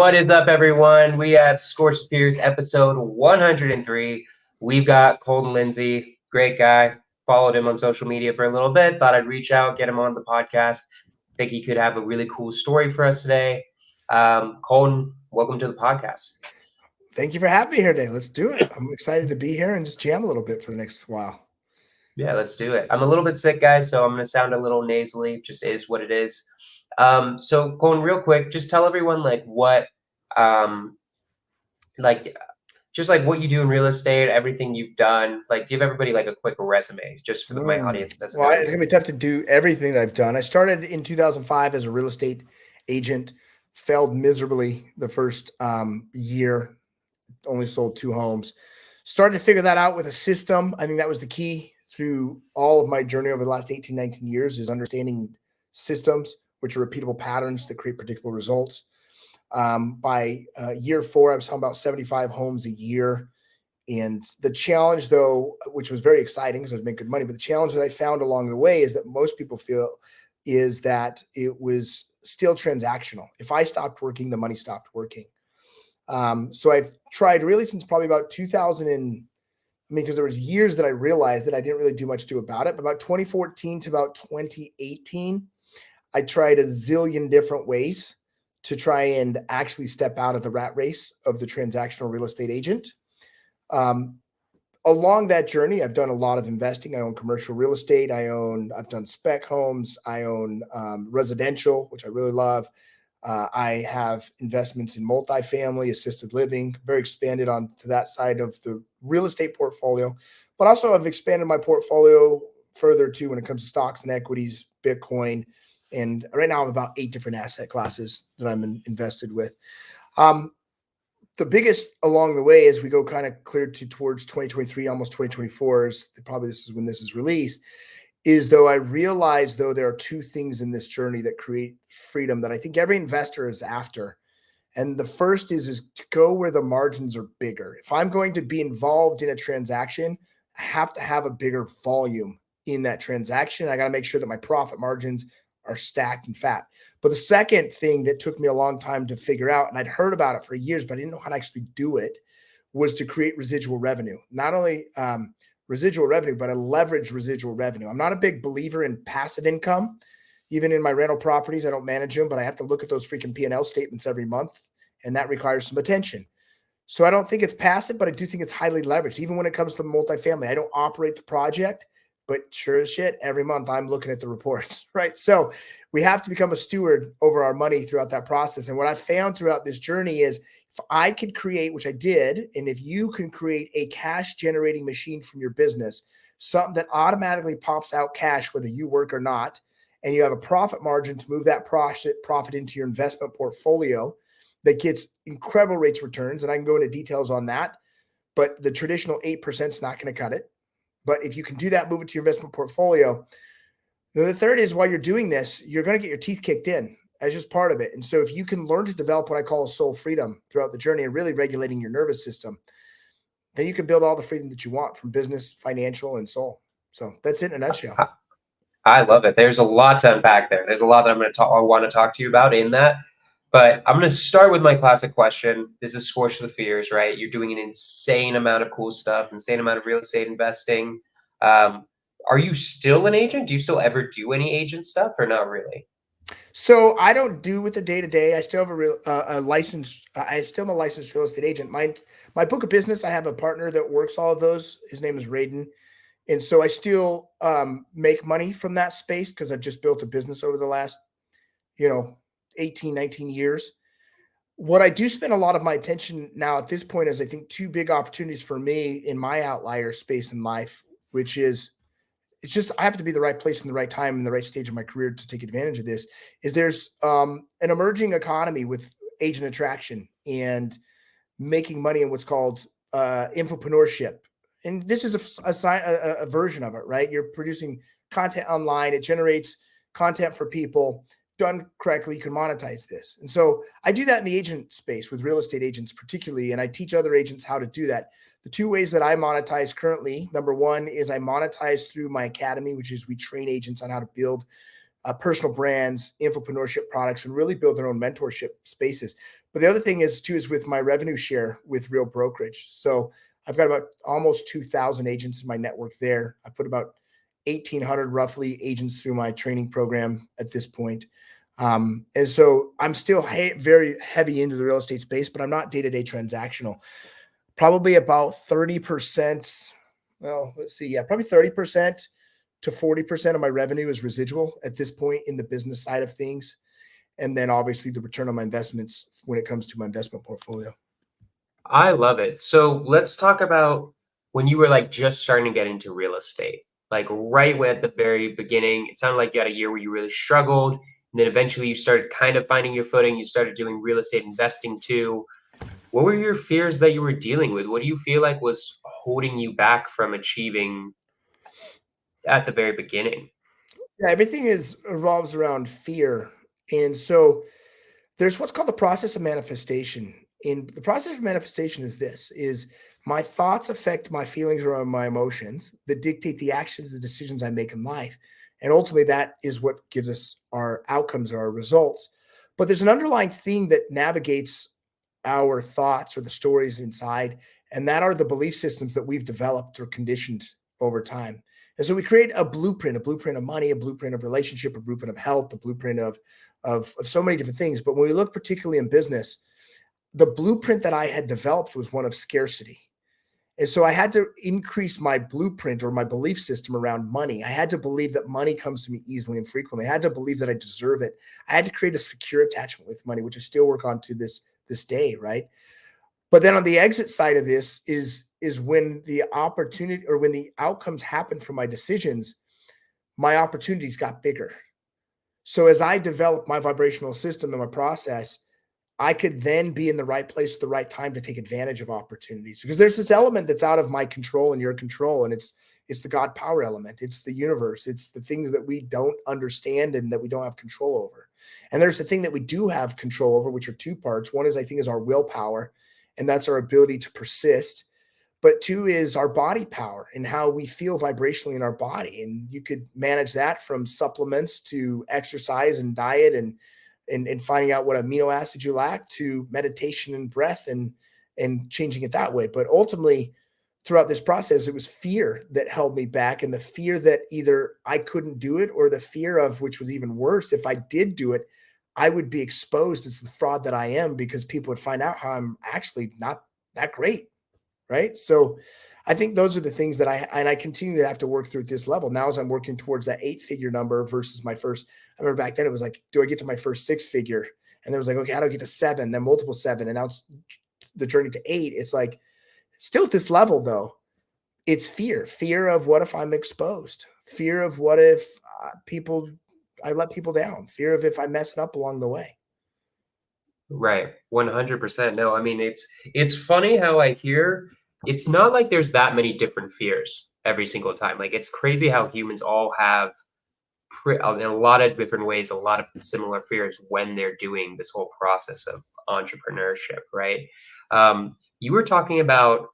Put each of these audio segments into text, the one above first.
What is up, everyone? We have Scores of Fears episode 103. We've got Colton Lindsay, great guy. Followed him on social media for a little bit. Thought I'd reach out, get him on the podcast. Think he could have a really cool story for us today. Colton, welcome to the podcast. Thank you for having me here today. Let's do it. I'm excited to be here and just jam a little bit for the next while. Yeah, let's do it. I'm a little bit sick, guys, so I'm going to sound a little nasally. Just is what it is. So Colton, real quick, just tell everyone what what you do in real estate, everything you've done. Give everybody a quick resume just for my audience. It's going to be tough to do everything that I've done. I started in 2005 as a real estate agent, failed miserably the first year, only sold 2 homes. Started to figure that out with a system. I think that was the key through all of my journey over the last 18, 19 years is understanding systems, which are repeatable patterns that create predictable results. By year 4, I was talking about 75 homes a year. And the challenge, though, which was very exciting because I was making good money, but the challenge that I found along the way is that most people feel is that it was still transactional. If I stopped working, the money stopped working. So I've tried really since probably about 2000 because there was years that I realized that I didn't really do much to about it. But about 2014 to about 2018, I tried a zillion different ways to try and actually step out of the rat race of the transactional real estate agent. Along that journey, I've done a lot of investing. I own commercial real estate. I've done spec homes. I own residential, which I really love. I have investments in multifamily, assisted living, very expanded on to that side of the real estate portfolio, but also I've expanded my portfolio further too when it comes to stocks and equities, Bitcoin. And right now I have about 8 different asset classes that I'm invested with. The biggest along the way as we go kind of clear towards 2023, almost 2024 is probably this is when this is released, is though I realize though there are 2 things in this journey that create freedom that I think every investor is after. And the first is to go where the margins are bigger. If I'm going to be involved in a transaction, I have to have a bigger volume in that transaction. I got to make sure that my profit margins are stacked and fat. But the second thing that took me a long time to figure out, and I'd heard about it for years, but I didn't know how to actually do it, was to create residual revenue. Not only residual revenue, but a leveraged residual revenue. I'm not a big believer in passive income. Even in my rental properties, I don't manage them, but I have to look at those freaking P&L statements every month, and that requires some attention. So I don't think it's passive, but I do think it's highly leveraged. Even when it comes to multifamily, I don't operate the project, but sure as shit, every month I'm looking at the reports, right? So we have to become a steward over our money throughout that process. And what I found throughout this journey is if I could create, which I did, and if you can create a cash generating machine from your business, something that automatically pops out cash, whether you work or not, and you have a profit margin to move that profit into your investment portfolio that gets incredible rates of returns. And I can go into details on that, but the traditional 8% is not going to cut it. But if you can do that, move it to your investment portfolio. The third is while you're doing this, you're going to get your teeth kicked in as just part of it. And so if you can learn to develop what I call a soul freedom throughout the journey and really regulating your nervous system, then you can build all the freedom that you want from business, financial, and soul. So that's it in a nutshell. I love it. There's a lot to unpack there. There's a lot that I want to talk to you about in that. But I'm going to start with my classic question. This is Scorch the Fears, right? You're doing an insane amount of cool stuff, insane amount of real estate investing. Are you still an agent? Do you still ever do any agent stuff or not really? So I don't do with the day-to-day. I still have a license. I still am a licensed real estate agent. My book of business, I have a partner that works all of those. His name is Raiden. And so I still make money from that space because I've just built a business over the last, 18, 19 years. What I do spend a lot of my attention now at this point is I think 2 big opportunities for me in my outlier space in life, which is it's just I have to be the right place in the right time in the right stage of my career to take advantage of this, is there's an emerging economy with agent attraction and making money in what's called infopreneurship. And this is a version of it, right? You're producing content online. It generates content for people. Done correctly, you can monetize this. And so I do that in the agent space with real estate agents particularly, and I teach other agents how to do that. The 2 ways that I monetize currently, number 1 is I monetize through my academy, which is we train agents on how to build personal brands, infopreneurship products, and really build their own mentorship spaces. But the other thing is too, is with my revenue share with Real Brokerage. So I've got about almost 2,000 agents in my network there. I put about 1,800 roughly agents through my training program at this point. And so I'm still very heavy into the real estate space, but I'm not day-to-day transactional. Probably about 30%. Well, let's see. Yeah, probably 30% to 40% of my revenue is residual at this point in the business side of things. And then obviously the return on my investments when it comes to my investment portfolio. I love it. So let's talk about when you were like just starting to get into real estate, like right at the very beginning. It sounded like you had a year where you really struggled. And then eventually you started kind of finding your footing. You started doing real estate investing too. What were your fears that you were dealing with? What do you feel like was holding you back from achieving at the very beginning? Yeah, everything revolves around fear. And so there's what's called the process of manifestation. And the process of manifestation is this, is my thoughts affect my feelings or my emotions that dictate the actions, the decisions I make in life. And ultimately that is what gives us our outcomes or our results. But there's an underlying theme that navigates our thoughts or the stories inside, and that are the belief systems that we've developed or conditioned over time. And so we create a blueprint of money, a blueprint of relationship, a blueprint of health, a blueprint of so many different things. But when we look particularly in business, the blueprint that I had developed was one of scarcity. And so I had to increase my blueprint or my belief system around money. I had to believe that money comes to me easily and frequently. I had to believe that I deserve it. I had to create a secure attachment with money, which I still work on to this day, right? But then on the exit side of this is when the opportunity or when the outcomes happen from my decisions, my opportunities got bigger. So as I developed my vibrational system and my process, I could then be in the right place at the right time to take advantage of opportunities, because there's this element that's out of my control and your control. And it's the God power element. It's the universe. It's the things that we don't understand and that we don't have control over. And there's the thing that we do have control over, which are two parts. One is, I think, is our willpower, and that's our ability to persist. But two is our body power and how we feel vibrationally in our body. And you could manage that from supplements to exercise and diet and finding out what amino acids you lack, to meditation and breath and changing it that way. But ultimately, throughout this process, it was fear that held me back, and the fear that either I couldn't do it, or the fear of, which was even worse, if I did do it, I would be exposed as the fraud that I am, because people would find out how I'm actually not that great. Right. So I think those are the things that I continue to have to work through at this level. Now, as I'm working towards that 8-figure number versus my first, I remember back then it was like, do I get to my first 6-figure? And there was like, okay, how do I get to 7, then multiple 7? And now it's the journey to 8. It's like, still at this level though, it's fear of what if I'm exposed, fear of what if I let people down, fear of if I mess it up along the way. Right. 100%. No, I mean, it's funny how I hear it's not like there's that many different fears every single time. Like it's crazy how humans all have in a lot of different ways, a lot of the similar fears when they're doing this whole process of entrepreneurship, right? You were talking about,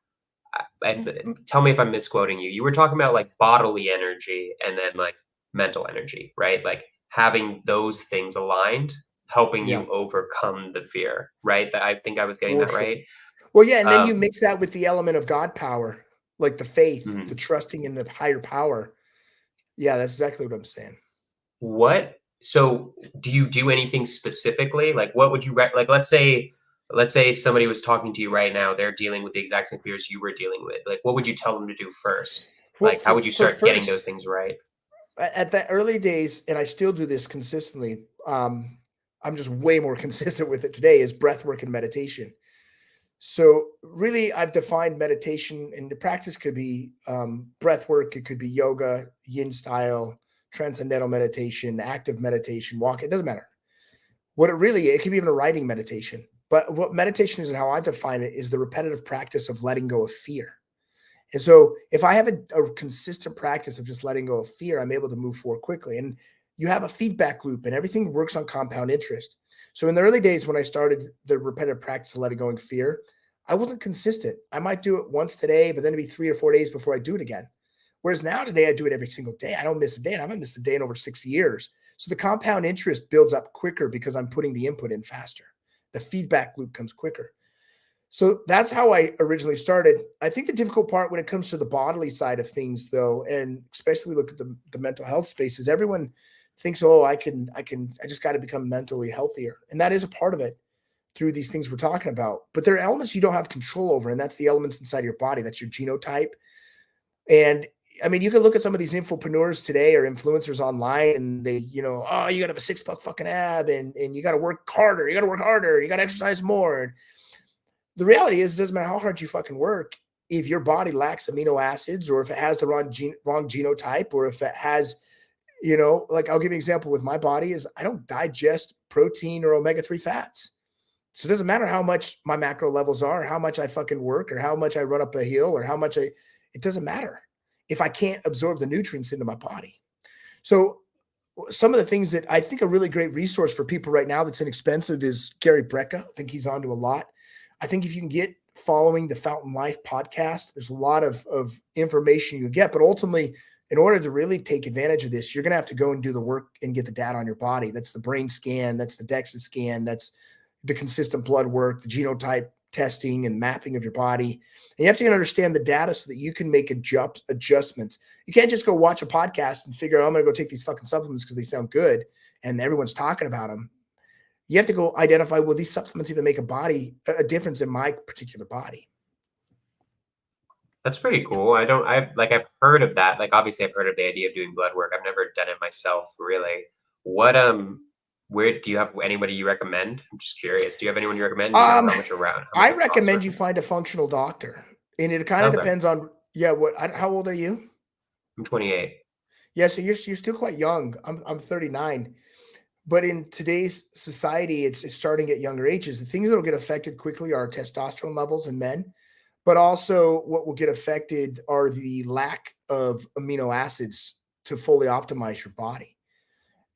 and tell me if I'm misquoting you. You were talking about like bodily energy and then like mental energy, right? Like having those things aligned, helping Yeah, you overcome the fear, right? I think I was getting for that sure. right. Well, yeah. And then you Um, mix that with the element of God power, like the faith, the mhm. trusting in the higher power. Yeah, that's exactly what I'm saying. So do you do anything specifically? Like what would you like let's say somebody was talking to you right now, they're dealing with the exact same fears you were dealing with. Like what would you tell them to do first? Well, Like how would you for start getting those first, things right? at the early days, and I still do this consistently. I'm just way more consistent with it today. Is breath work and meditation. So really, I've defined meditation, and the practice could be breath work. It could be yoga, yin style, transcendental meditation, active meditation, walk. It doesn't matter. It could be even a writing meditation. But what meditation is and how I define it is the repetitive practice of letting go of fear. And so if I have a consistent practice of just letting go of fear, I'm able to move forward quickly. And you have a feedback loop, and everything works on compound interest. So in the early days, when I started the repetitive practice of letting go of fear, I wasn't consistent. I might do it once today, but then it'd be 3 or 4 days before I do it again. Whereas now today, I do it every single day. I don't miss a day, and I haven't missed a day in over 6 years. So the compound interest builds up quicker because I'm putting the input in faster. The feedback loop comes quicker. So that's how I originally started. I think the difficult part when it comes to the bodily side of things, though, and especially we look at the mental health space, is everyone thinks, oh, I just got to become mentally healthier. And that is a part of it through these things we're talking about. But there are elements you don't have control over, and that's the elements inside your body. That's your genotype. And I mean, you can look at some of these infopreneurs today or influencers online, and they, oh, you got to have a 6-pack fucking ab, and you got to work harder. You got to work harder. You got to exercise more. The reality is, it doesn't matter how hard you fucking work. If your body lacks amino acids, or if it has the wrong genotype, or if it has, like I'll give you an example with my body is I don't digest protein or omega-3 fats. So it doesn't matter how much my macro levels are, or how much I fucking work, or how much I run up a hill, or how much it doesn't matter if I can't absorb the nutrients into my body. So some of the things that I think a really great resource for people right now that's inexpensive is Gary Brecka. I think he's onto a lot. I think if you can get following the Fountain Life podcast, there's a lot of information you get, but ultimately, in order to really take advantage of this, you're going to have to go and do the work and get the data on your body. That's the brain scan. That's the DEXA scan. That's the consistent blood work, the genotype testing and mapping of your body. And you have to understand the data so that you can make adjustments. You can't just go watch a podcast and figure, I'm going to go take these fucking supplements because they sound good and everyone's talking about them. You have to go identify, will these supplements even make a difference in my particular body? That's pretty cool. I've heard of that. Like, obviously I've heard of the idea of doing blood work. I've never done it myself, really. Where do you have anybody you recommend? I'm just curious. Do you have anyone you recommend? How much around? I recommend you find a functional doctor, and it kind of depends on, how old are you? I'm 28. Yeah. So you're still quite young. I'm 39. But in today's society, it's starting at younger ages. The things that will get affected quickly are testosterone levels in men, but also what will get affected are the lack of amino acids to fully optimize your body.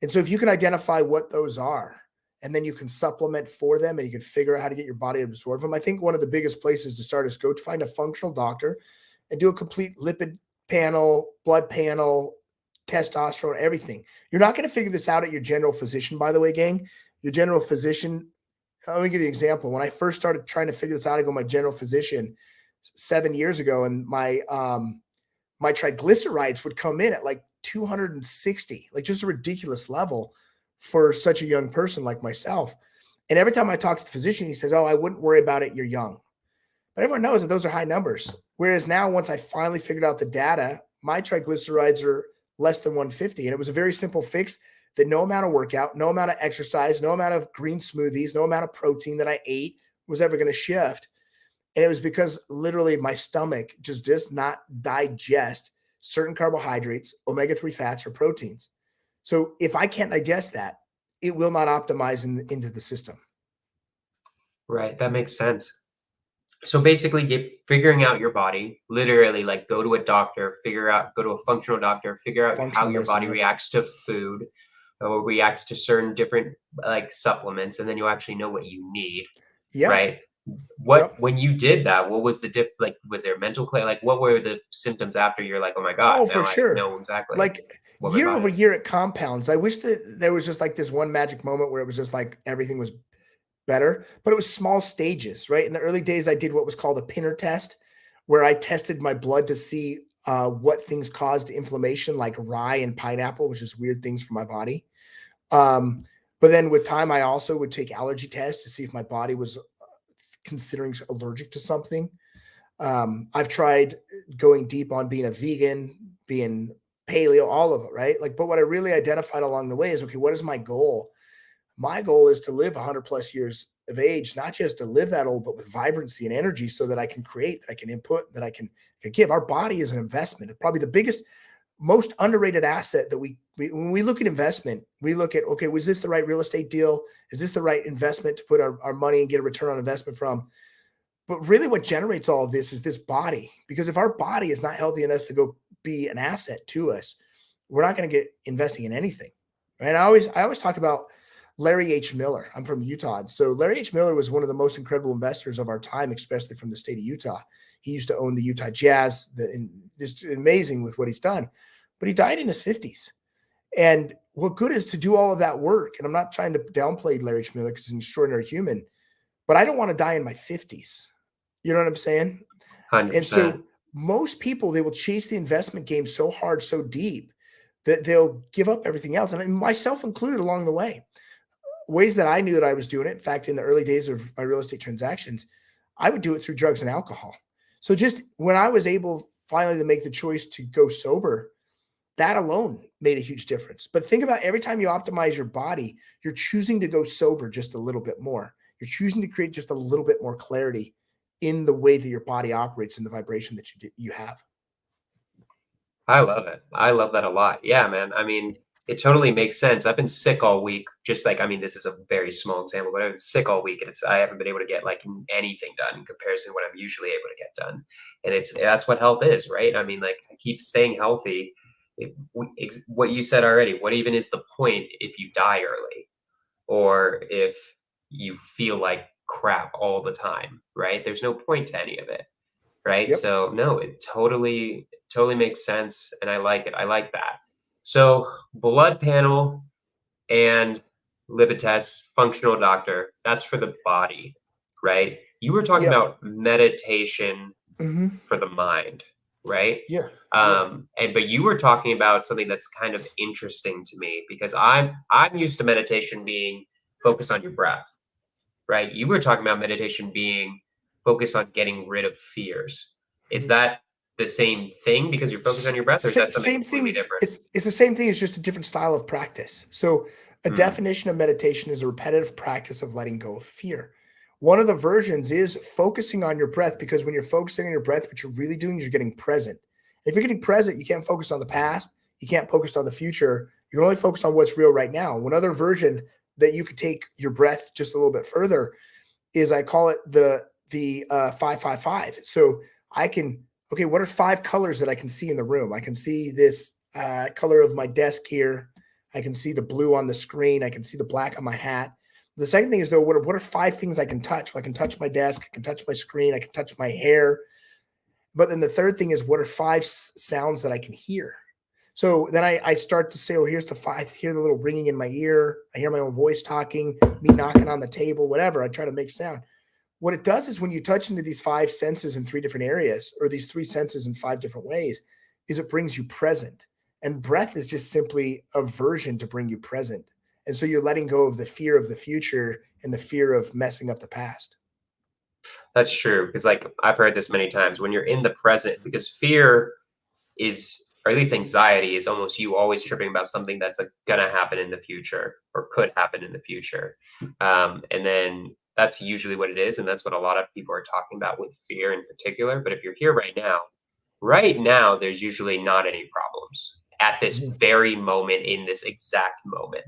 And so if you can identify what those are, and then you can supplement for them, and you can figure out how to get your body to absorb them, I think one of the biggest places to start is go to find a functional doctor and do a complete lipid panel, blood panel, testosterone, everything. You're not going to figure this out at your general physician, by the way, gang. Your general physician, let me give you an example. When I first started trying to figure this out, I go to my general physician 7 years ago, and my triglycerides would come in at like 260, like just a ridiculous level for such a young person like myself. And every time I talk to the physician, he says, oh, I wouldn't worry about it. You're young. But everyone knows that those are high numbers. Whereas now, once I finally figured out the data, my triglycerides are less than 150. And it was a very simple fix that no amount of workout, no amount of exercise, no amount of green smoothies, no amount of protein that I ate was ever going to shift. And it was because literally my stomach just does not digest certain carbohydrates, omega-3 fats, or proteins. So if I can't digest that, it will not optimize into the system. Right. That makes sense. So basically figuring out your body, literally, like, go to a doctor, go to a functional doctor, figure out how your body reacts to food or reacts to certain different like supplements. And then you actually know what you need. Yeah. Right. When you did that, what was the was there mental clarity? Like, what were the symptoms after you're like, oh my God, oh, for sure. I know exactly. Like year over year it compounds. I wish that there was just like this one magic moment where it was just like everything was better, but it was small stages, right? In the early days, I did what was called a pinner test, where I tested my blood to see what things caused inflammation, like rye and pineapple, which is weird things for my body. But then with time, I also would take allergy tests to see if my body was considering allergic to something. I've tried going deep on being a vegan, being paleo, all of it, right? Like, but what I really identified along the way is, okay, what is my goal? My goal is to live 100 plus years of age, not just to live that old, but with vibrancy and energy so that I can create, that I can input, that I can give. Our body is an investment. It's probably the biggest, most underrated asset that when we look at investment, we look at, okay, was this the right real estate deal? Is this the right investment to put our money and get a return on investment from? But really what generates all of this is this body, because if our body is not healthy enough to go be an asset to us, we're not going to get investing in anything. Right? And I always talk about Larry H. Miller. I'm from Utah. So Larry H. Miller was one of the most incredible investors of our time, especially from the state of Utah. He used to own the Utah Jazz, and just amazing with what he's done. But he died in his 50s. And what good is to do all of that work? And I'm not trying to downplay Larry H. Miller because he's an extraordinary human. but I don't want to die in my 50s. You know what I'm saying? And 100%. so most people, they will chase the investment game so hard, so deep that they'll give up everything else. And myself included along the way. Ways that I knew that I was doing it. In fact, in the early days of my real estate transactions, I would do it through drugs and alcohol. So just when I was able finally to make the choice to go sober, that alone made a huge difference. But think about every time you optimize your body, you're choosing to go sober just a little bit more. You're choosing to create just a little bit more clarity in the way that your body operates and the vibration that you have. I love it. I love that a lot. Yeah, man. I mean, it totally makes sense. I've been sick all week. Just like, I mean, this is a very small example, but I've been sick all week and I haven't been able to get like anything done in comparison to what I'm usually able to get done. And that's what health is, right? I mean, like I keep staying healthy. What you said already, what even is the point if you die early or if you feel like crap all the time, right? There's no point to any of it. Right. Yep. So no, it totally makes sense. And I like it. I like that. So blood panel and lipid test, functional doctor, that's for the body, right? You were talking Yep. about meditation Mm-hmm. for the mind, right? Yeah. Yeah. But you were talking about something that's kind of interesting to me because I'm used to meditation being focused on your breath, right? You were talking about meditation being focused on getting rid of fears. Is Mhm. that the same thing because you're focused on your breath, or is that something Same completely thing. different? It's the same thing. It's just a different style of practice. So a Mm, definition of meditation is a repetitive practice of letting go of fear. One of the versions is focusing on your breath, because when you're focusing on your breath, what you're really doing is you're getting present. If you're getting present, you can't focus on the past. You can't focus on the future. You can only focus on what's real right now. One other version that you could take your breath just a little bit further is I call it the 555. So I can, okay, what are 5 colors that I can see in the room? I can see this color of my desk here. I can see the blue on the screen. I can see the black on my hat. The second thing is though, what are 5 things I can touch? Well, I can touch my desk. I can touch my screen. I can touch my hair. But then the third thing is, what are 5 sounds that I can hear? So then I start to say, oh, here's the 5. I hear the little ringing in my ear. I hear my own voice talking, me knocking on the table, whatever. I try to make sound. What it does is when you touch into these 5 senses in 3 different areas, or these 3 senses in 5 different ways, is it brings you present. And breath is just simply a version to bring you present. And so you're letting go of the fear of the future and the fear of messing up the past. that's true because like I've heard this many times when you're in the present because fear is, or at least anxiety is almost you always tripping about something that's like gonna happen in the future or could happen in the future. And then that's usually what it is. And that's what a lot of people are talking about with fear in particular. But if you're here right now, there's usually not any problems at this Mhm. very moment in this exact moment.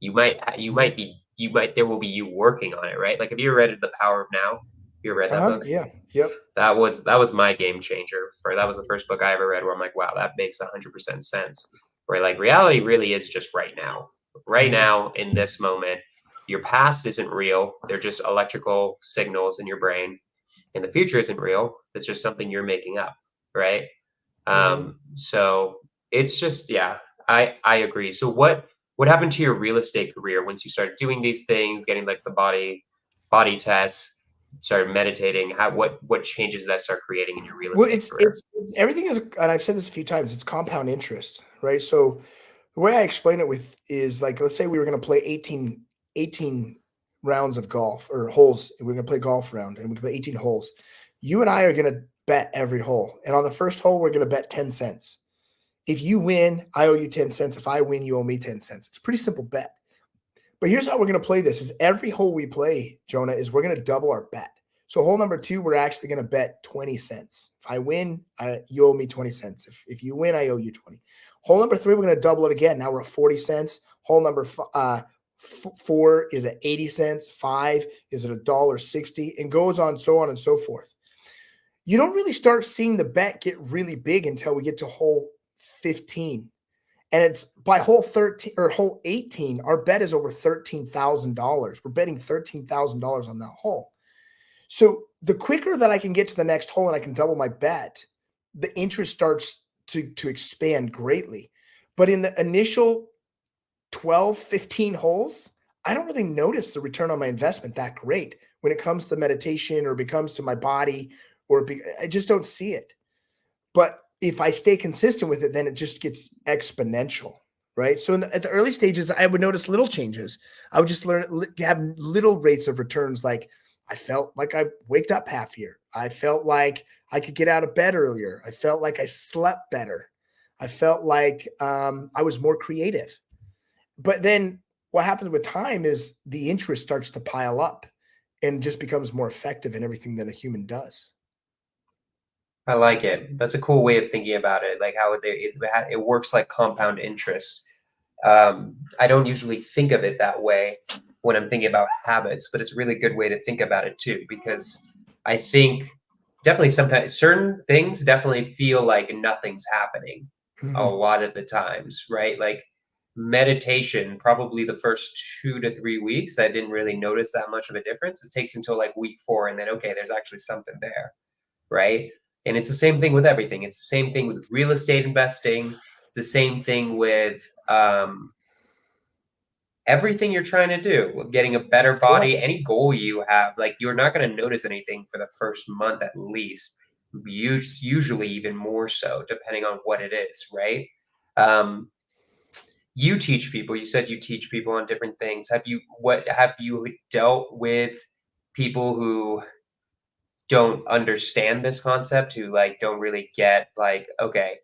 Mhm. There will be you working on it, right? Like, have you ever read The Power of Now? You ever read that book? Yeah. Yep. That was my game changer. That was the first book I ever read where I'm like, wow, that makes 100% sense. Where like reality really is just right Mhm. now in this moment. Your past isn't real; they're just electrical signals in your brain, and the future isn't real. It's just something you're making up, right? Mhm. So it's just, yeah, I agree. So what happened to your real estate career once you started doing these things, getting like the body tests, started meditating? What changes did that start creating in your real Well, estate career? it's everything is, and I've said this a few times, it's compound interest, right? So the way I explain it with is like, let's say we were going to play 18 rounds of golf or holes. We're going to play golf round and we can play 18 holes. You and I are going to bet every hole. And on the first hole, we're going to bet 10 cents. If you win, I owe you 10 cents. If I win, you owe me 10 cents. It's a pretty simple bet. But here's how we're going to play this: is every hole we play, Jonah, is we're going to double our bet. So hole number 2, we're actually going to bet 20 cents. If I win, you owe me 20 cents. If you win, I owe you 20. Hole number 3, we're going to double it again. Now we're at 40 cents. Hole number 4 is at 80 cents. 5 is at $1.60, and goes on, so on and so forth. You don't really start seeing the bet get really big until we get to hole 15. And it's by hole 13 or hole 18, our bet is over $13,000. We're betting $13,000 on that hole. So the quicker that I can get to the next hole and I can double my bet, the interest starts to expand greatly. But in the initial 12, 15 holes, I don't really notice the return on my investment that great when it comes to meditation or it comes to my body, I just don't see it. But if I stay consistent with it, then it just gets exponential, right? So at the early stages, I would notice little changes. I would just have little rates of returns. Like I felt like I waked up happier. I felt like I could get out of bed earlier. I felt like I slept better. I felt like I was more creative. But then what happens with time is the interest starts to pile up and just becomes more effective in everything that a human does. I like it. That's a cool way of thinking about it. Like how it works like compound interest. I don't usually think of it that way when I'm thinking about habits, but it's a really good way to think about it too, because I think definitely sometimes certain things definitely feel like nothing's happening a Mhm. lot of the times, right? Like meditation, probably the first 2 to 3 weeks, I didn't really notice that much of a difference. It takes until like week 4, and then, okay, there's actually something there, right? And it's the same thing with everything. It's the same thing with real estate investing. It's the same thing with everything you're trying to do, with getting a better Correct. body, any goal you have. Like you're not going to notice anything for the first month at least. Usually even more so, depending on what it is, right? Um, you teach people. You said you teach people on different things. Have you dealt with people who don't understand this concept, who like don't really get like, okay,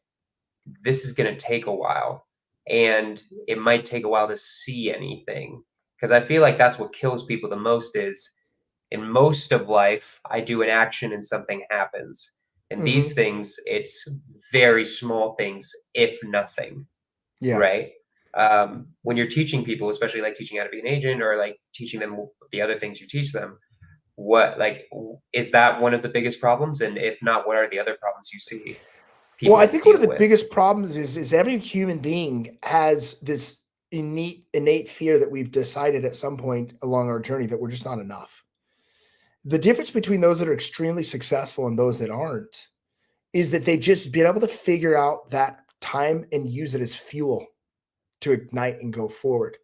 this is going to take a while, and it might take a while to see anything, because I feel like that's what kills people the most is in most of life I do an action and something happens, and these Mhm. things, it's very small things, if nothing, Yeah. right? When you're teaching people, especially like teaching how to be an agent or like teaching them the other things you teach them, what like is that one of the biggest problems? And if not, what are the other problems you see Well, I people think one of deal the with? biggest problems is every human being has this innate fear that we've decided at some point along our journey that we're just not enough. The difference between those that are extremely successful and those that aren't is that they've just been able to figure out that time and use it as fuel to ignite and go forward.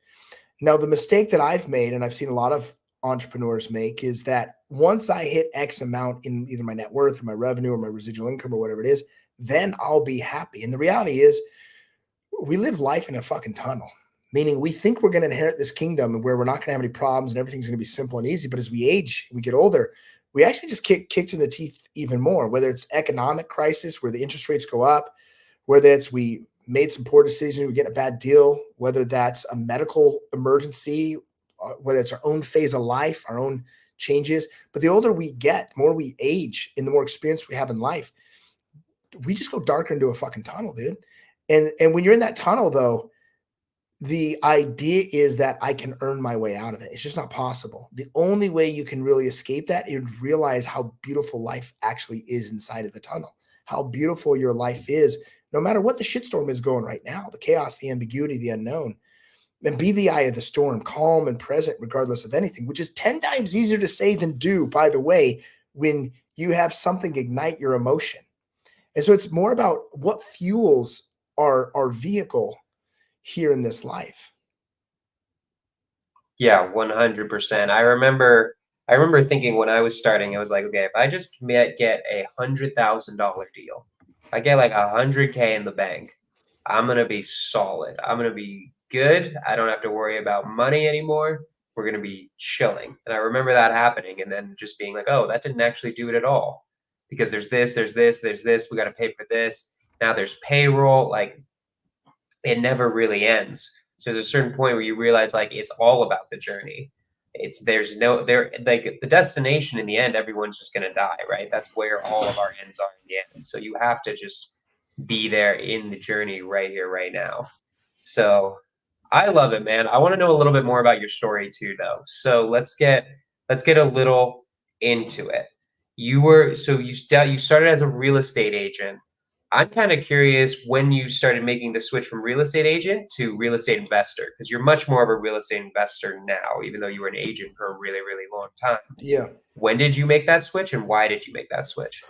Now, the mistake that I've made, and I've seen a lot of entrepreneurs make, is that once I hit X amount in either my net worth or my revenue or my residual income or whatever it is, then I'll be happy. And the reality is, we live life in a fucking tunnel, meaning we think we're going to inherit this kingdom where we're not going to have any problems and everything's going to be simple and easy. But as we age, we get older, we actually just get kicked in the teeth even more, whether it's economic crisis where the interest rates go up, whether it's we made some poor decisions, we get a bad deal, whether that's a medical emergency, whether it's our own phase of life, our own changes. But the older we get, the more we age and the more experience we have in life, we just go darker into a fucking tunnel, dude. And when you're in that tunnel, though, the idea is that I can earn my way out of it. It's just not possible. The only way you can really escape that is realize how beautiful life actually is inside of the tunnel, how beautiful your life is, no matter what the shitstorm is going right now, the chaos, the ambiguity, the unknown. And be the eye of the storm, calm and present, regardless of anything, which is 10 times easier to say than do, by the way, when you have something ignite your emotion. And so it's more about what fuels our vehicle here in this life. Yeah, 100%. I remember thinking when I was starting, I was like, okay, if I just get $100,000 deal, if I get like 100K in the bank, I'm gonna be solid. I'm gonna be good. I don't have to worry about money anymore. We're gonna be chilling. And I remember that happening and then just being like, oh, that didn't actually do it at all. Because there's this, there's this, there's this, we gotta pay for this. Now there's payroll. Like it never really ends. So there's a certain point where you realize like it's all about the journey. There's no there like the destination in the end, everyone's just gonna die, right? That's where all of our ends are in the end. So you have to just be there in the journey right here, right now. So I love it, man. I want to know a little bit more about your story too, though. So let's get a little into it. You started as a real estate agent. I'm kind of curious when you started making the switch from real estate agent to real estate investor, because you're much more of a real estate investor now, even though you were an agent for a really, really long time. Yeah. When did you make that switch, and why did you make that switch?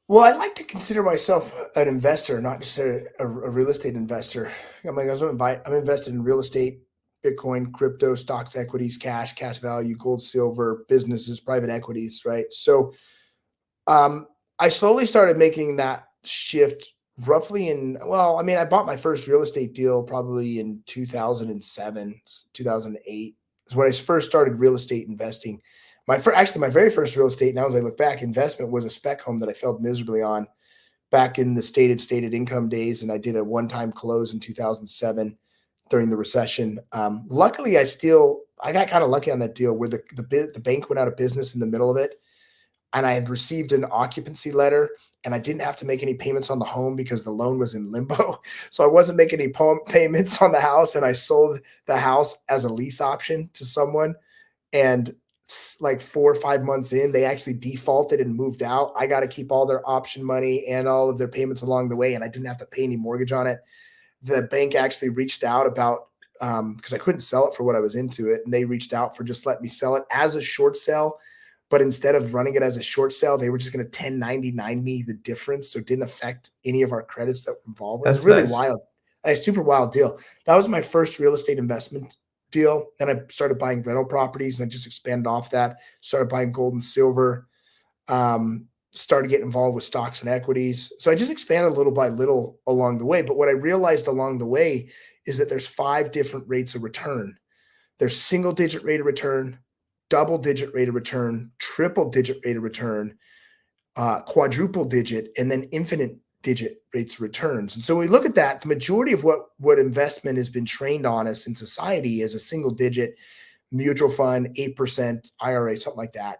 Well, I like to consider myself an investor, not just a real estate investor. I'm invested in real estate Bitcoin, crypto, stocks, equities, cash value, gold, silver, businesses, private equities, right? So I slowly started making that shift roughly I bought my first real estate deal probably in 2007, 2008 is when I first started real estate investing. My very first real estate, now as I look back, investment was a spec home that I failed miserably on back in the stated income days. And I did a one-time close in 2007 during the recession. Luckily, I got kind of lucky on that deal where the bank went out of business in the middle of it. And I had received an occupancy letter and I didn't have to make any payments on the home because the loan was in limbo. So I wasn't making any payments on the house, and I sold the house as a lease option to someone. And like 4 or 5 months in, they actually defaulted and moved out. I got to keep all their option money and all of their payments along the way, and I didn't have to pay any mortgage on it. The bank actually reached out about because I couldn't sell it for what I was into it, and they reached out for just letting me sell it as a short sell. But instead of running it as a short sale, they were just going to 1099 me the difference, so it didn't affect any of our credits that were involved. It was really wild, a super wild deal. That was my first real estate investment deal. Then I started buying rental properties, and I just expanded off that. Started buying gold and silver. Started getting involved with stocks and equities. So I just expanded little by little along the way. But what I realized along the way is that there's 5 different rates of return. There's single digit rate of return, double digit rate of return, triple digit rate of return, quadruple digit, and then infinite digit rates of returns. And so when we look at that, the majority of what investment has been trained on us in society is a single digit mutual fund, 8% IRA, something like that.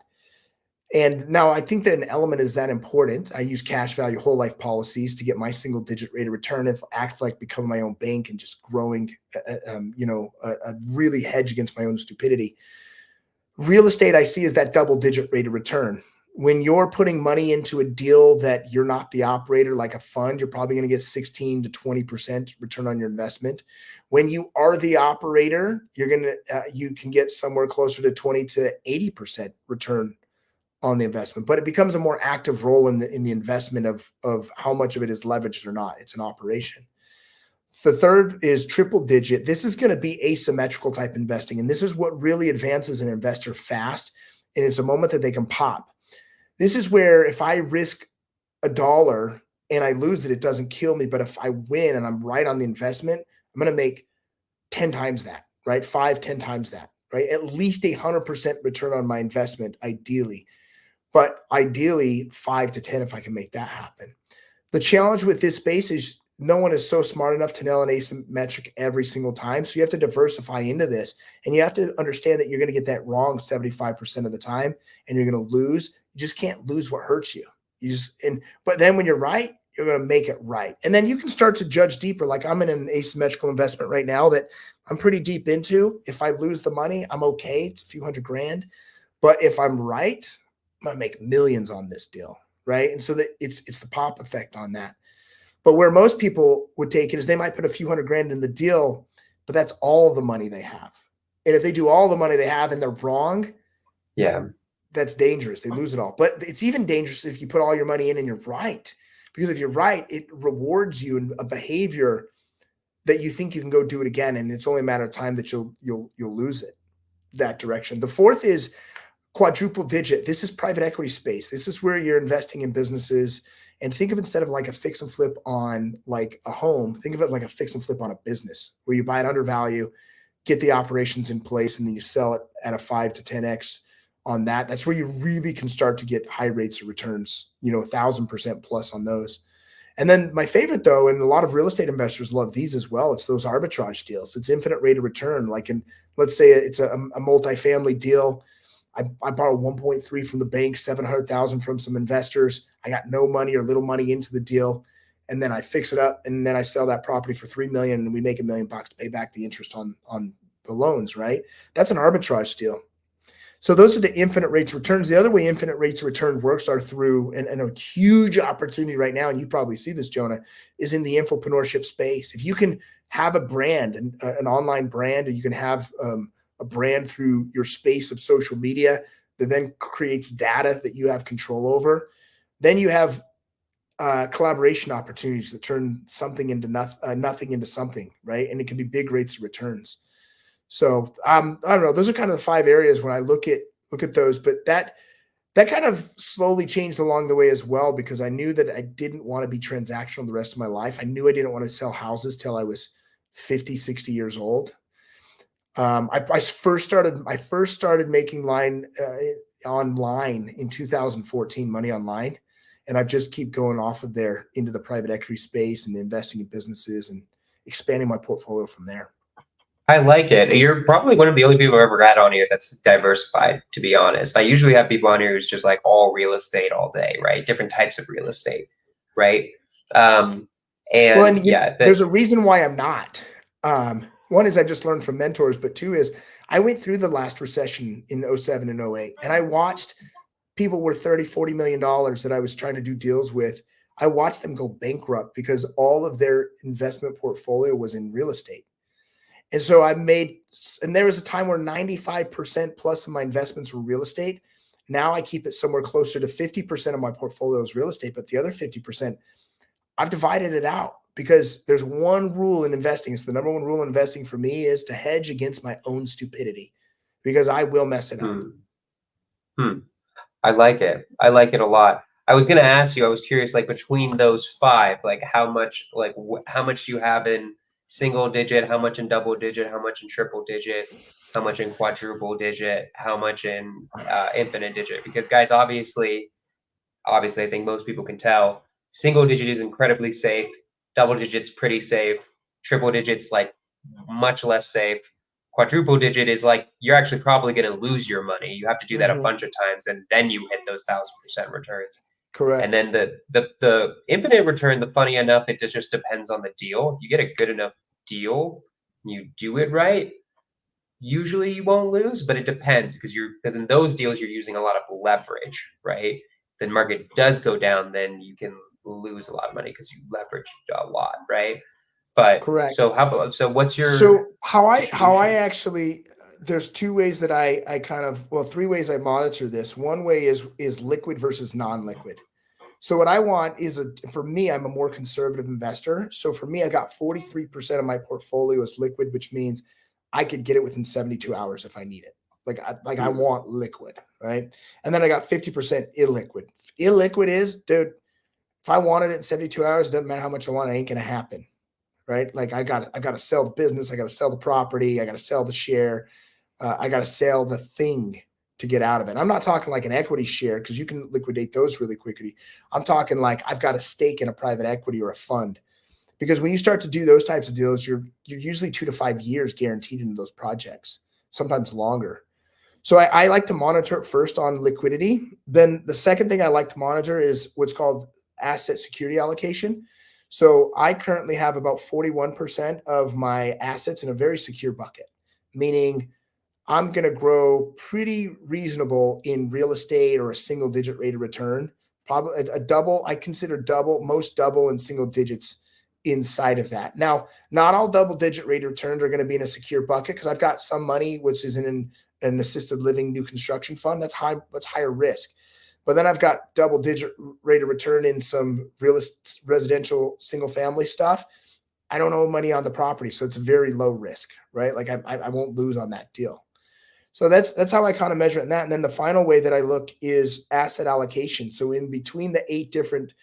And now I think that an element is that important. I use cash value whole life policies to get my single digit rate of return. It's act like becoming my own bank and just growing, a really hedge against my own stupidity. Real estate I see is that double digit rate of return. When you're putting money into a deal that you're not the operator, like a fund, you're probably going to get 16 to 20% return on your investment. When you are the operator, you can get somewhere closer to 20 to 80% return on the investment, but it becomes a more active role in the investment of how much of it is leveraged or not. It's an operation. The third is triple digit. This is going to be asymmetrical type investing. And this is what really advances an investor fast. And it's a moment that they can pop. This is where if I risk $1 and I lose it, it doesn't kill me. But if I win and I'm right on the investment, I'm going to make 10 times that, right? 5, 10 times that, right? At least 100% return on my investment, ideally. But ideally 5 to 10 if I can make that happen. The challenge with this space is no one is so smart enough to nail an asymmetric every single time. So you have to diversify into this, and you have to understand that you're going to get that wrong 75% of the time, and you're going to lose. You just can't lose what hurts you. But then when you're right, you're going to make it right. And then you can start to judge deeper. Like I'm in an asymmetrical investment right now that I'm pretty deep into. If I lose the money, I'm okay. It's a few $100,000. But if I'm right, I'm going to make millions on this deal, right? And so that it's the pop effect on that. But where most people would take it is they might put a few $100,000 in the deal, but that's all the money they have. And if they do all the money they have and they're wrong, that's dangerous. They lose it all. But it's even dangerous if you put all your money in and you're right. Because if you're right, it rewards you in a behavior that you think you can go do it again. And it's only a matter of time that you'll lose it that direction. The fourth is quadruple digit. This is private equity space. This is where you're investing in businesses. And think of instead of like a fix and flip on like a home, think of it like a fix and flip on a business where you buy it under value, get the operations in place, and then you sell it at a 5 to 10x on that. That's where you really can start to get high rates of returns, 1,000% plus on those. And then my favorite though, and a lot of real estate investors love these as well, it's those arbitrage deals. It's infinite rate of return. Like let's say it's a multifamily deal. I borrowed 1.3 from the bank, 700,000 from some investors. I got no money or little money into the deal. And then I fix it up and then I sell that property for $3 million and we make $1 million to pay back the interest on the loans, right? That's an arbitrage deal. So those are the infinite rates of returns. The other way infinite rates of return works are through, and a huge opportunity right now, and you probably see this, Jonah, is in the infopreneurship space. If you can have a brand, an online brand, or you can have a brand through your space of social media that then creates data that you have control over, then you have collaboration opportunities that turn something into nothing into something, right? And it can be big rates of returns. So I don't know. Those are kind of the 5 areas when I look at those. But that kind of slowly changed along the way as well, because I knew that I didn't want to be transactional the rest of my life. I knew I didn't want to sell houses till I was 50, 60 years old. I first started making online in 2014, money online. And I've just keep going off of there into the private equity space and investing in businesses and expanding my portfolio from there. I like it. You're probably one of the only people I've ever had on here that's diversified, to be honest. I usually have people on here who's just like all real estate all day, right? Different types of real estate, right? And yeah, there's a reason why I'm not. One is I just learned from mentors, but two is I went through the last recession in 07 and 08, and I watched people worth $30, $40 million that I was trying to do deals with. I watched them go bankrupt because all of their investment portfolio was in real estate. And so and there was a time where 95% plus of my investments were real estate. Now I keep it somewhere closer to 50% of my portfolio is real estate, but the other 50%, I've divided it out because there's one rule in investing. It's the number one rule in investing for me is to hedge against my own stupidity, because I will mess it up. I like it. I like it a lot. I was going to ask you, I was curious, like between those 5, like how much do you have in single digit, how much in double digit, how much in triple digit, how much in quadruple digit, how much in infinite digit? Because guys, obviously, I think most people can tell single digit is incredibly safe. Double digit's pretty safe. Triple digit's like much less safe. Quadruple digit is like, you're actually probably going to lose your money. You have to do that a bunch of times, and then you hit those 1,000% returns. Correct. And then the infinite return, funny enough, it just depends on the deal. You get a good enough deal, you do it right, usually you won't lose, but it depends because in those deals you're using a lot of leverage, right? If the market does go down, then you can lose a lot of money because you leverage a lot, right? But correct. So what's your how I actually, there's 2 ways that I kind of, 3 ways I monitor this. One way is liquid versus non-liquid. So what I want is for me, I'm a more conservative investor. So for me, I got 43% of my portfolio is liquid, which means I could get it within 72 hours if I need it. I want liquid, right? And then I got 50% illiquid. Illiquid is, dude, if I wanted it in 72 hours, it doesn't matter how much I want, it ain't going to happen. Right? Like I got to sell the business. I got to sell the property. I got to sell the share. I got to sell the thing to get out of it. I'm not talking like an equity share, because you can liquidate those really quickly. I'm talking like I've got a stake in a private equity or a fund, because when you start to do those types of deals, you're usually 2 to 5 years guaranteed into those projects, sometimes longer. So I like to monitor it first on liquidity. Then the second thing I like to monitor is what's called asset security allocation. So I currently have about 41% of my assets in a very secure bucket, meaning I'm going to grow pretty reasonable in real estate or a single digit rate of return. Probably a double. I consider most double and single digits inside of that. Now, not all double digit rate of returns are going to be in a secure bucket, because I've got some money which is in an assisted living new construction fund. That's higher risk. But then I've got double digit rate of return in some residential single family stuff. I don't owe money on the property, so it's very low risk, right? Like I won't lose on that deal. So that's how I kind of measure it in that. And then the final way that I look is asset allocation. So in between the 8 different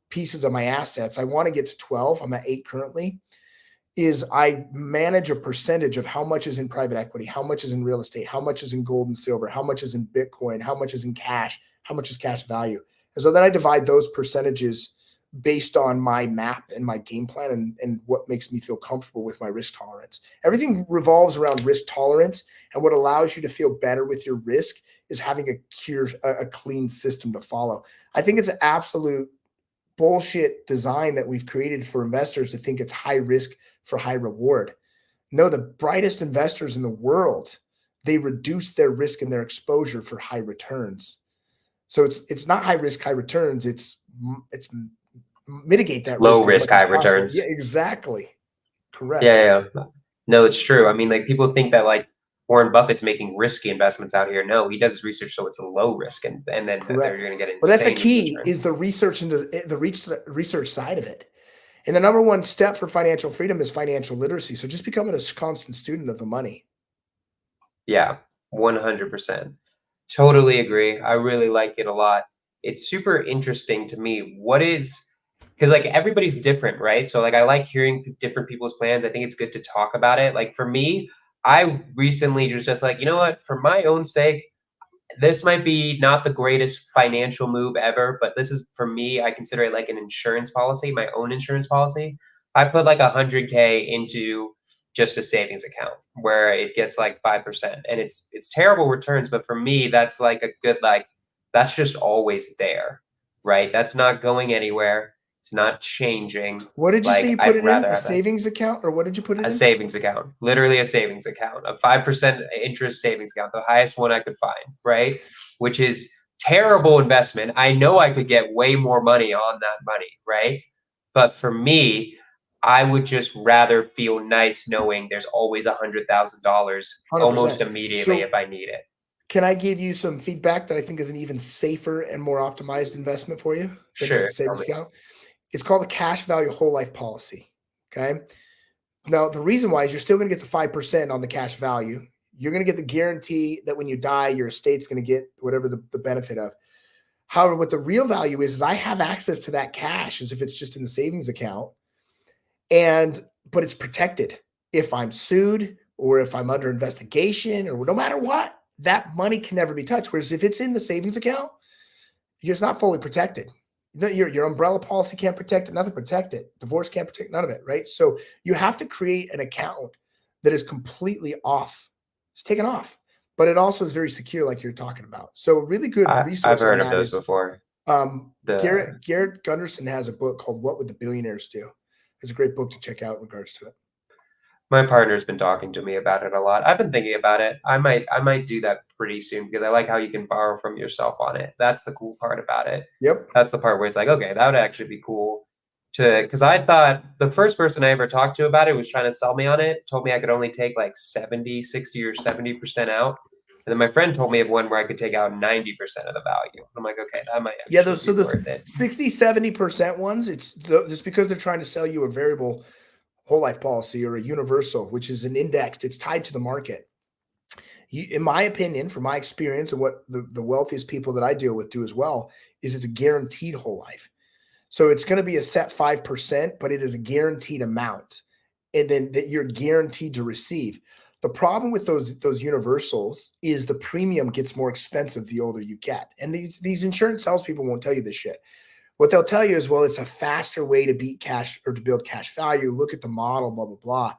pieces of my assets, I want to get to 12. I'm at 8 currently. Is I manage a percentage of how much is in private equity, how much is in real estate, how much is in gold and silver, how much is in Bitcoin, how much is in cash, how much is cash value. And so then I divide those percentages based on my map and my game plan and what makes me feel comfortable with my risk tolerance. Everything revolves around risk tolerance. And what allows you to feel better with your risk is having a clean system to follow. I think it's an absolute bullshit design that we've created for investors to think it's high risk for high reward. No, the brightest investors in the world, they reduce their risk and their exposure for high returns. So it's not high risk, high returns. It's mitigate that low risk high returns. Yeah, exactly. Correct. Yeah. No, it's true. I mean, like people think that like Warren Buffett's making risky investments out here. No, he does his research so it's a low risk, and then they're going to get insane. Well, that's the key is the research into the research side of it. And the number one step for financial freedom is financial literacy. So just becoming a constant student of the money. Yeah, 100%. Totally agree. I really like it a lot. It's super interesting to me. Because like everybody's different, right? So like I like hearing different people's plans. I think it's good to talk about it. Like for me, I recently just like, you know what, for my own sake, this might be not the greatest financial move ever, but this is for me, I consider it like an insurance policy, my own insurance policy. I put like 100K into just a savings account where it gets like 5%, and it's terrible returns, but for me that's like a good, like, that's just always there, right? That's not going anywhere. It's not changing. What did you say Like you put I'd it in? rather A have that. savings account, or what did you put it A in? savings account, literally a savings account, a 5% interest savings account, the highest one I could find, right? Which is terrible investment. I know I could get way more money on that money, right? But for me, I would just rather feel nice knowing there's always $100,000 almost 100%. immediately So if I need it. can I give you some feedback that I think is an even safer and more optimized investment for you than just Sure, a tell savings me. account? It's called a cash value whole life policy. Okay. Now, the reason why is you're still going to get the 5% on the cash value. You're going to get the guarantee that when you die, your estate's going to get whatever the benefit of. However, what the real value is I have access to that cash as if it's just in the savings account. But it's protected. If I'm sued or if I'm under investigation or no matter what, that money can never be touched. Whereas if it's in the savings account, it's not fully protected. Your umbrella policy can't protect it, nothing protect it. Divorce can't protect none of it, right? So you have to create an account that is completely off. It's taken off, but it also is very secure, like you're talking about. So a really good I've resource on heard of that those is before. The Garrett Gunderson has a book called "What Would the Billionaires Do." It's a great book to check out in regards to it. My partner's been talking to me about it a lot. I've been thinking about it. I might do that pretty soon because I like how you can borrow from yourself on it. That's the cool part about it. Yep. That's the part where it's like, okay, that would actually be cool to, because I thought the first person I ever talked to about it was trying to sell me on it, told me I could only take like 70, 60 or 70% out. And then my friend told me of one where I could take out 90% of the value. I'm like, okay, that might Yeah, actually so be those worth it. 60-70% ones, it's just because they're trying to sell you a variable whole life policy or a universal, which is an index, it's tied to the market. In my opinion, from my experience and what the wealthiest people that I deal with do as well, is it's a guaranteed whole life. So it's going to be a set 5%, but it is a guaranteed amount. And then that you're guaranteed to receive. The problem with those universals is the premium gets more expensive the older you get. And these insurance salespeople won't tell you this shit. What they'll tell you is, well, it's a faster way to beat cash or to build cash value. Look at the model, blah, blah, blah.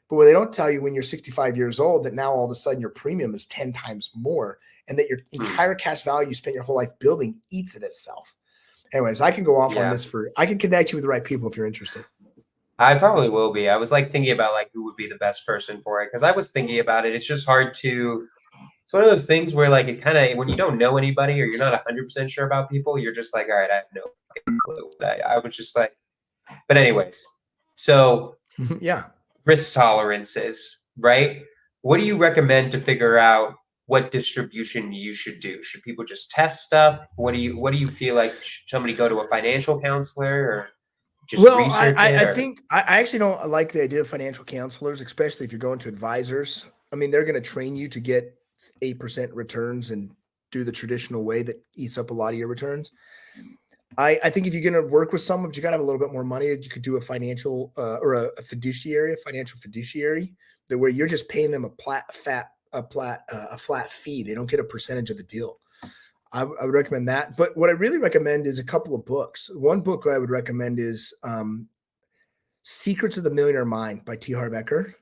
But what they don't tell you when you're 65 years old, that now all of a sudden your premium is 10 times more and that your Hmm. entire cash value you spent your whole life building eats it itself. Anyways, I can go off on Yeah. this I can connect you with the right people if you're interested. I probably will be. I was like thinking about like who would be the best person for it because I was thinking about it. It's just hard to. It's one of those things where like it kind of when you don't know anybody or you're not 100% sure about people, you're just like, all right, I have no fucking clue. I was just like, but anyways, so Yeah. risk tolerances, right? What do you recommend to figure out what distribution you should do? Should people just test stuff? What do you feel like? Should somebody go to a financial counselor or just Well, research it I or think I actually don't like the idea of financial counselors, especially if you're going to advisors. I mean, they're going to train you to get 8% returns and do the traditional way that eats up a lot of your returns. I think if you're going to work with someone, but you got to have a little bit more money, you could do a financial or a fiduciary, a financial fiduciary, that where you're just paying them a flat fee. They don't get a percentage of the deal. I would recommend that. But what I really recommend is a couple of books. One book I would recommend is Secrets of the Millionaire Mind by T. Harv Eker.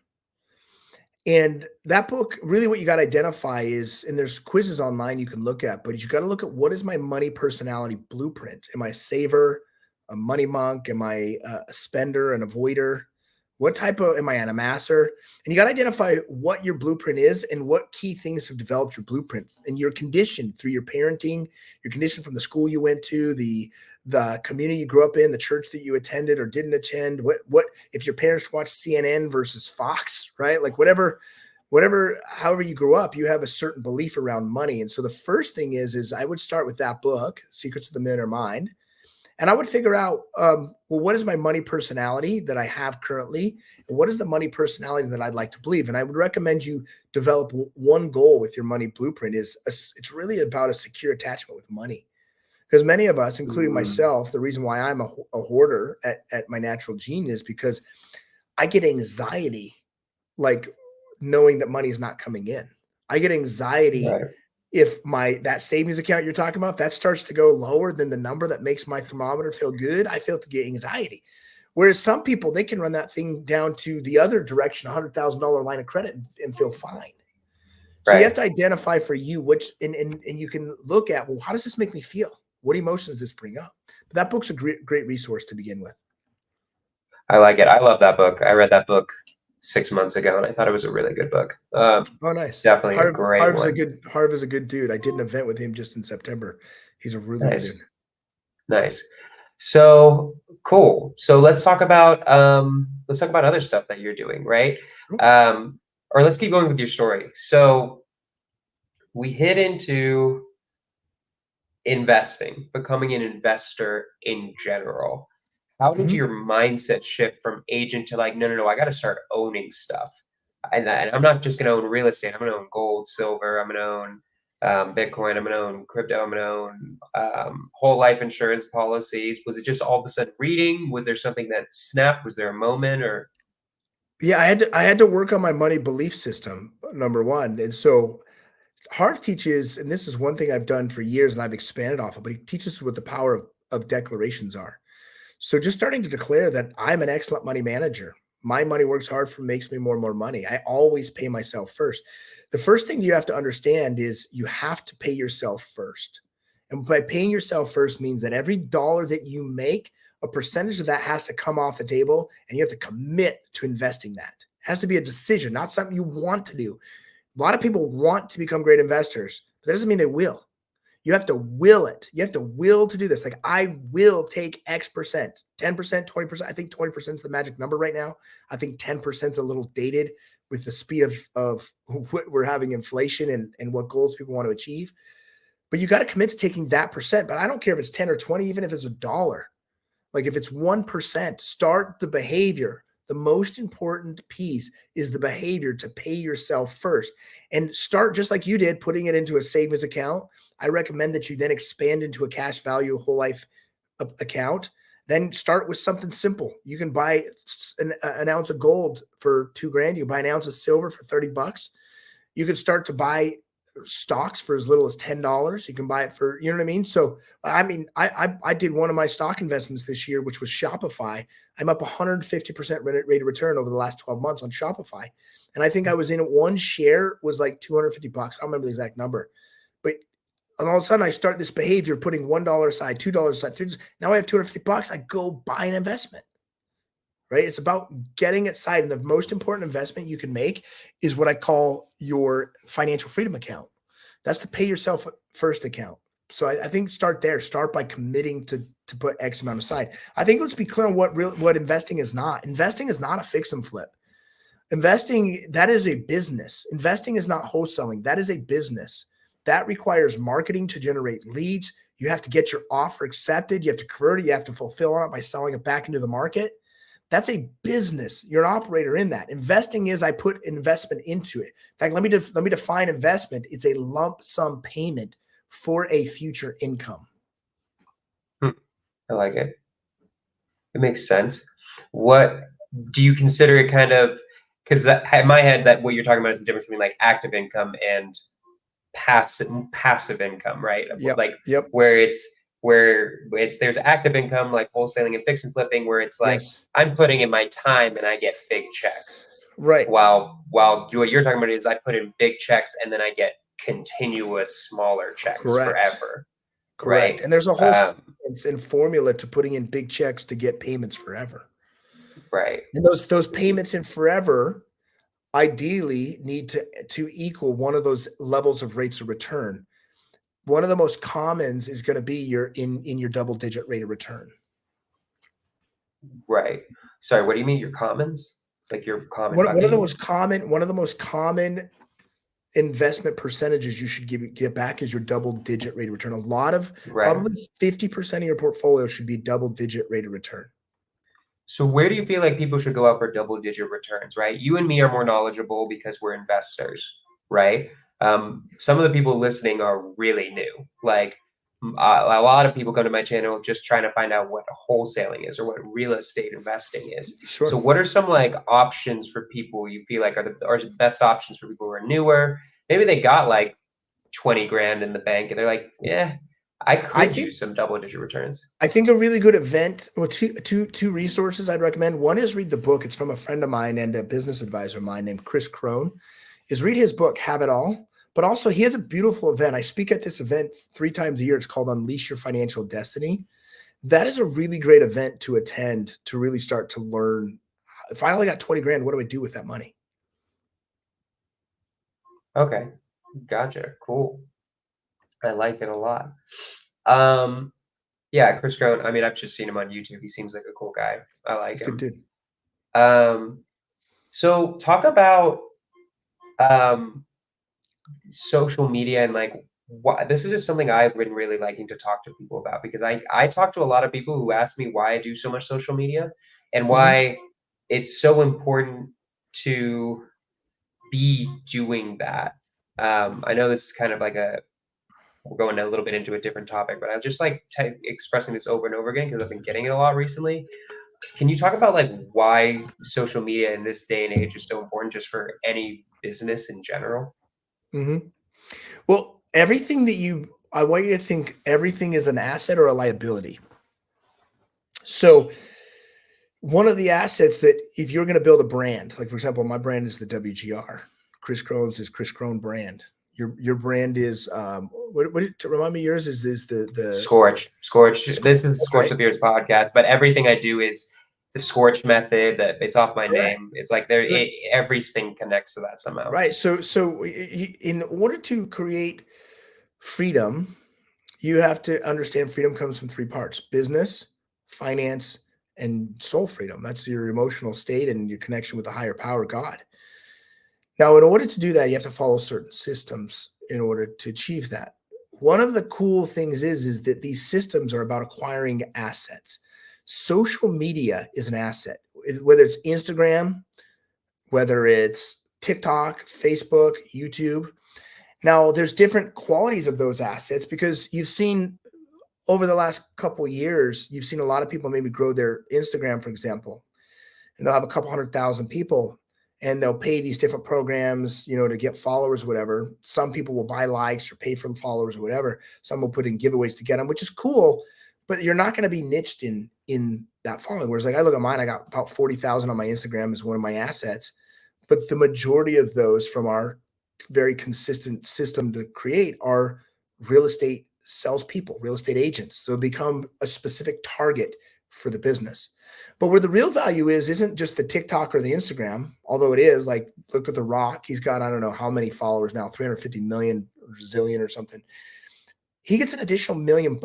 And that book, really what you got to identify is, and there's quizzes online you can look at, but you got to look at what is my money personality blueprint? Am I a saver, a money monk? Am I a spender, an avoider? What type of, am I an amasser? And you got to identify what your blueprint is and what key things have developed your blueprint. And you're conditioned through your parenting, you're conditioned from the school you went to, the community you grew up in, the church that you attended or didn't attend, what if your parents watch CNN versus Fox, right? Like whatever, however you grew up, you have a certain belief around money. And so the first thing is I would start with that book, Secrets of the Millionaire Mind. And I would figure out, well, what is my money personality that I have currently? And what is the money personality that I'd like to believe? And I would recommend you develop one goal with your money blueprint it's really about a secure attachment with money. Because many of us, including Mm, myself, the reason why I'm a hoarder at my natural gene is because I get anxiety, like knowing that money is not coming in. I get anxiety right. if that savings account you're talking about, that starts to go lower than the number that makes my thermometer feel good, I feel to get anxiety. Whereas some people, they can run that thing down to the other direction, $100,000 line of credit and feel fine. So you have Right. to identify for you and you can look at, well, how does this make me feel? What emotions does this bring up? But that book's a great resource to begin with. I like it. I love that book. I read that book 6 months ago, and I thought it was a really good book. Oh, nice. Definitely a great one. Harv is a good dude. I did an event with him just in September. He's a really good dude. Nice. Nice. So cool. So let's talk about other stuff that you're doing, right? Or let's keep going with your story. So we hit into investing, becoming an investor in general. How did Mhm. your mindset shift from agent to like, no, no, no, I got to start owning stuff? And I'm not just going to own real estate. I'm going to own gold, silver. I'm going to own Bitcoin. I'm going to own crypto. I'm going to own whole life insurance policies. Was it just all of a sudden reading? Was there something that snapped? Was there a moment or? Yeah, I had to work on my money belief system, number one. And so Harv teaches, and this is one thing I've done for years and I've expanded off of, but he teaches what the power of declarations are. So just starting to declare that I'm an excellent money manager. My money works hard for makes me more and more money. I always pay myself first. The first thing you have to understand is you have to pay yourself first. And by paying yourself first means that every dollar that you make, a percentage of that has to come off the table and you have to commit to investing that. It has to be a decision, not something you want to do. A lot of people want to become great investors, but that doesn't mean they will. You have to will it. You have to will to do this. Like, I will take X percent, 10%, 20%. I think 20% is the magic number right now. I think 10% is a little dated with the speed of what we're having inflation and what goals people want to achieve. But you got to commit to taking that percent. But I don't care if it's 10 or 20, even if it's $1. Like if it's 1%, start the behavior. The most important piece is the behavior to pay yourself first and start just like you did, putting it into a savings account. I recommend that you then expand into a cash value whole life account. Then start with something simple. You can buy an ounce of gold for $2,000. You buy an ounce of silver for $30. You can start to buy stocks for as little as $10. You can buy it for, you know what I mean? So, I mean, I did one of my stock investments this year, which was Shopify. I'm up 150% rate of return over the last 12 months on Shopify. And I think I was in one share was like $250. I don't remember the exact number, but all of a sudden I start this behavior of putting $1 aside, $2 aside, $3. Now I have $250. I go buy an investment. Right? It's about getting aside. And the most important investment you can make is what I call your financial freedom account. That's the pay yourself first account. So I think start there. Start by committing to put X amount aside. I think let's be clear on what investing is not. Investing is not a fix and flip. Investing, that is a business. Investing is not wholesaling. That is a business. That requires marketing to generate leads. You have to get your offer accepted. You have to convert it. You have to fulfill on it by selling it back into the market. That's a business. You're an operator in that. Investing is I put investment into it. In fact, let me define investment. It's a lump sum payment for a future income. Hmm, I like it. It makes sense. What do you consider it kind of? Because in my head, that what you're talking about is the difference between like active income and passive income, right? Yep. Like Yep. where it's there's active income like wholesaling and fix and flipping, where it's like Yes. I'm putting in my time and I get big checks. Right. While what you're talking about is I put in big checks and then I get continuous smaller checks Correct. forever, Correct. right? And there's a whole Um, science and formula to putting in big checks to get payments forever. right. And those payments in forever ideally need to equal one of those levels of rates of return. One of the most commons is going to be in your double digit rate of return. Right. Sorry, what do you mean your commons? Like your common One of the bucket? most common investment percentages you should get back is your double-digit rate of return. A lot of Right. probably 50% of your portfolio should be double-digit rate of return. So where do you feel like people should go out for double digit returns, right? You and me are more knowledgeable because we're investors, right? Some of the people listening are really new. Like a lot of people come to my channel just trying to find out what wholesaling is or what real estate investing is. Sure. So what are some like options for people you feel like are the best options for people who are newer? Maybe they got like 20 grand in the bank and they're like, yeah, I I could think use some double digit returns. I think a really good event, well, two resources I'd recommend. One is read the book. It's from a friend of mine and a business advisor of mine named Chris Crone. Is read his book, Have It All. But also he has a beautiful event. I speak at this event 3 times a year. It's called Unleash Your Financial Destiny. That is a really great event to attend to really start to learn. If I only got 20 grand, what do I do with that money? Okay. Gotcha. Cool. I like it a lot. Um, yeah, Chris Crone, I mean, I've just seen him on YouTube. He seems like a cool guy. I like It's a good him. dude. Um, so talk about um social media and like what this is just something I've been really liking to talk to people about because I talk to a lot of people who ask me why I do so much social media and Mhm. why it's so important to be doing that. I know this is kind of like we're going a little bit into a different topic, but I just like expressing this over and over again because I've been getting it a lot recently. Can you talk about like why social media in this day and age is so important just for any business in general? Mhm. Well, I want you to think everything is an asset or a liability. So one of the assets that if you're going to build a brand, like for example, my brand is the WGR. Chris Crohn's is Chris Crone brand. Your brand is to remind me yours is Scorch. the This is that's Scorch right. the Beers podcast, but everything I do is the Scorch method. That it's off my Correct. name. It's like there, So that's everything connects to that somehow. right. In order to create freedom, you have to understand freedom comes from 3 parts: business, finance, and soul freedom. That's your emotional state and your connection with the higher power, God. Now, in order to do that, you have to follow certain systems in order to achieve that. One of the cool things is that these systems are about acquiring assets. Social media is an asset, whether it's Instagram, whether it's TikTok, Facebook, YouTube. Now, there's different qualities of those assets because you've seen over the last couple of years, you've seen a lot of people maybe grow their Instagram, for example, and they'll have a couple 100,000 people and they'll pay these different programs, to get followers, whatever. Some people will buy likes or pay for the followers or whatever. Some will put in giveaways to get them, which is cool, but you're not going to be niched in that following. Whereas like I look at mine, I got about 40,000 on my Instagram as one of my assets, but the majority of those from our very consistent system to create are real estate salespeople, real estate agents. So become a specific target for the business. But where the real value isn't just the TikTok or the Instagram, although it is. Like, look at The Rock. He's got, I don't know how many followers now, 350 million or zillion or something. He gets an additional $1 million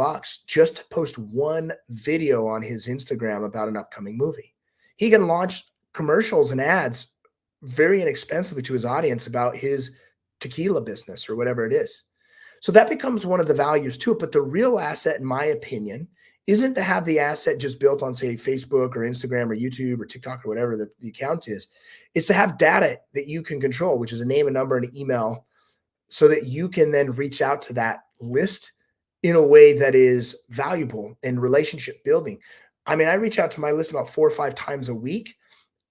just to post one video on his Instagram about an upcoming movie. He can launch commercials and ads very inexpensively to his audience about his tequila business or whatever it is. So that becomes one of the values to it. But the real asset, in my opinion, isn't to have the asset just built on, say, Facebook or Instagram or YouTube or TikTok or whatever the account is. It's to have data that you can control, which is a name, a number, and an email, so that you can then reach out to that list in a way that is valuable and relationship building. I mean, I reach out to my list about 4 or 5 times a week.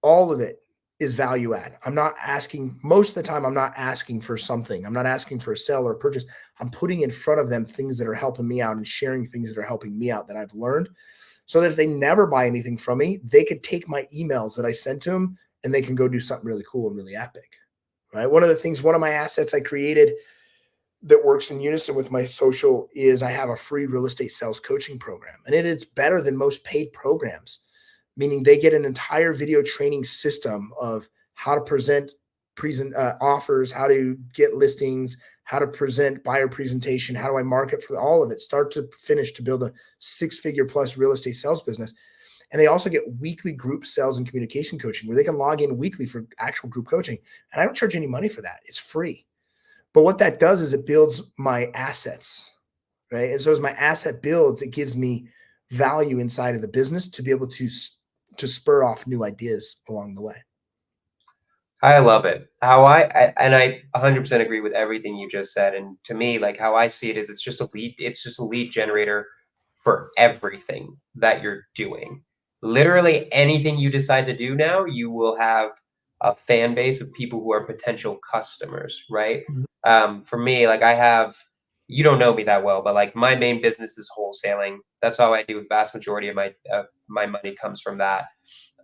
All of it is value add. I'm not asking, most of the time, I'm not asking for something. I'm not asking for a sell or a purchase. I'm putting in front of them things that are helping me out and sharing things that are helping me out that I've learned, so that if they never buy anything from me, they could take my emails that I sent to them and they can go do something really cool and really epic. Right. One of my assets I created that works in unison with my social is I have a free real estate sales coaching program, and it is better than most paid programs, meaning they get an entire video training system of how to present offers, how to get listings, how to present buyer presentation, how do I market for all of it, start to finish, to build a 6-figure plus real estate sales business. And they also get weekly group sales and communication coaching where they can log in weekly for actual group coaching. And I don't charge any money for that. It's free. But what that does is it builds my assets, right? And so as my asset builds, it gives me value inside of the business to be able to spur off new ideas along the way. I love it. And I 100% agree with everything you just said. And to me, like how I see it is it's just a lead generator for everything that you're doing. Literally anything you decide to do now, you will have a fan base of people who are potential customers, right? Mhm. For me, like you don't know me that well, but like my main business is wholesaling. That's how I do the vast majority of my money comes from that.